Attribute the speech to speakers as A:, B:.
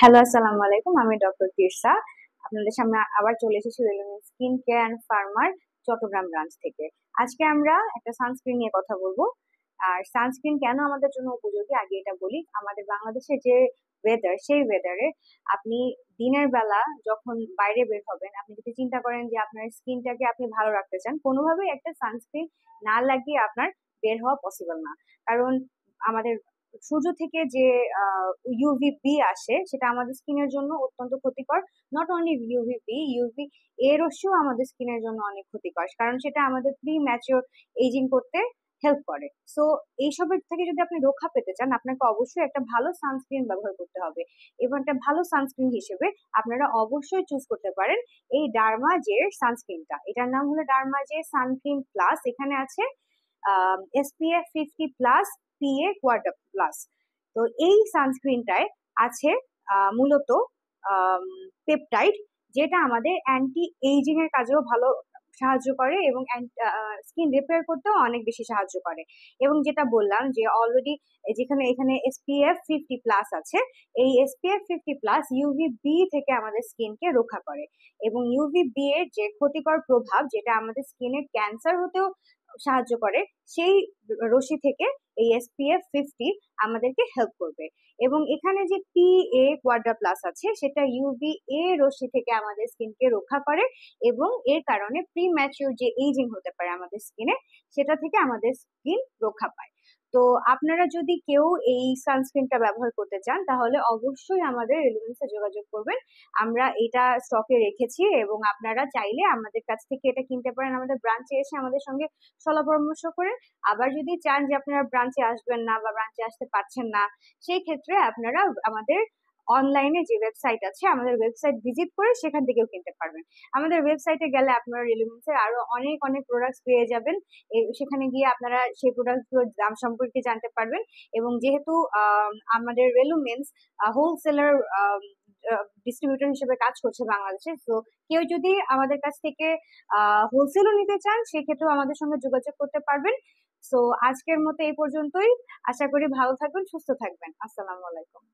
A: Hello, আসসালামু আলাইকুম। আমি ডক্টর তিরসা। আপনাদের সামনে আবার চলে এসেছি রেলুমেন্ট স্কিন কেয়ার অ্যান্ড ফার্মার চট্টগ্রাম ব্রাঞ্চ থেকে। আজকে আমরা একটা সানস্ক্রিন নিয়ে কথা বলবো। আর সানস্ক্রিন কেন আমাদের জন্য উপযোগী আগে এটা বলি। আমাদের বাংলাদেশে যে ওয়েদার, সেই ওয়েদারে আপনি দিনের বেলা যখন বাইরে বের হবেন, আপনি যদি চিন্তা করেন যে আপনার স্কিনটাকে আপনি ভালো রাখতে চান, কোনোভাবেই একটা সানস্ক্রিন না লাগিয়ে আপনার বের হওয়া পসিবল না। কারণ আমাদের সূর্য থেকে যে ইউভিবি আসে সেটা আমাদের স্কিনের জন্য অত্যন্ত ক্ষতিকর। Not only UVB, UV A রশ্মিও আমাদের স্কিনের জন্য অনেক ক্ষতিকর, কারণ সেটা আমাদের প্রি ম্যাচিওর এজিং করতে হেল্প করে। সো এইসবের থেকে যদি আপনি রক্ষা পেতে চান, আপনাকে অবশ্যই একটা ভালো সানস্ক্রিন ব্যবহার করতে হবে। এবং একটা ভালো সানস্ক্রিন হিসেবে আপনারা অবশ্যই চুজ করতে পারেন এই ডার্মাজের সানস্ক্রিনটা। এটার নাম হলো ডার্মাজে সানস্ক্রিন প্লাস। এখানে আছে SPF 50+, PA কোয়ার্টার প্লাস। তো এই সানস্ক্রিনটায় আছে মূলত পেপটাইড, যেটা আমাদের অ্যান্টি এইজিং এর কাজেও ভালো সাহায্য করে এবং স্কিন রিপেয়ার করতেও অনেক বেশি সাহায্য করে। এবং যেটা বললাম যে অলরেডি যেখানে এখানে SPF 50+ আছে, এই SPF 50+ ইউভিবি থেকে আমাদের স্কিনকে রক্ষা করে। এবং ইউভিবি এর যে ক্ষতিকর প্রভাব, যেটা আমাদের স্কিনের ক্যান্সার হতেও সাহায্য করে, সেই রশ্মি থেকে এই SPF 50 আমাদেরকে হেল্প করবে। এবং এখানে যে PA কোয়াড্রা প্লাস আছে, সেটা UVA রশ্মি থেকে আমাদের স্কিনকে রক্ষা করে এবং এর কারণে প্রি ম্যাচিওর যে এইজিং হতে পারে আমাদের স্কিনে, সেটা থেকে আমাদের স্কিন রক্ষা পায়। তো আপনারা যদি কেউ এই সানস্ক্রিনটা ব্যবহার করতে চান, তাহলে অবশ্যই আমাদের রেলুমেন্সে যোগাযোগ করবেন। আমরা এটা স্টকে রেখেছি এবং আপনারা চাইলে আমাদের কাছ থেকে এটা কিনতে পারেন, আমাদের ব্রাঞ্চে এসে আমাদের সঙ্গে সলা পরামর্শ করে। আবার যদি চান যে আপনারা ব্রাঞ্চে আসবেন না বা ব্রাঞ্চে আসতে পারছেন না, সেই ক্ষেত্রে আপনারা আমাদের অনলাইনে যে ওয়েবসাইট আছে, আমাদের ওয়েবসাইট ভিজিট করে সেখান থেকেও কিনতে পারবেন। আমাদের ওয়েবসাইটে গেলে আপনারা রেলুমেন্সের আরো অনেক অনেক প্রোডাক্টস পেয়ে যাবেন। সেখানে গিয়ে আপনারা সেই প্রোডাক্টগুলোর দাম সম্পর্কে জানতে পারবেন। এবং যেহেতু আমাদের রেলুমেন্স হোলসেলার ডিস্ট্রিবিউটর হিসেবে কাজ করছে বাংলাদেশে, তো কেউ যদি আমাদের কাছ থেকে হোলসেলও নিতে চান, সেক্ষেত্রেও আমাদের সঙ্গে যোগাযোগ করতে পারবেন। সো আজকের মতো এই পর্যন্তই। আশা করি ভালো থাকবেন, সুস্থ থাকবেন। আসসালামু আলাইকুম।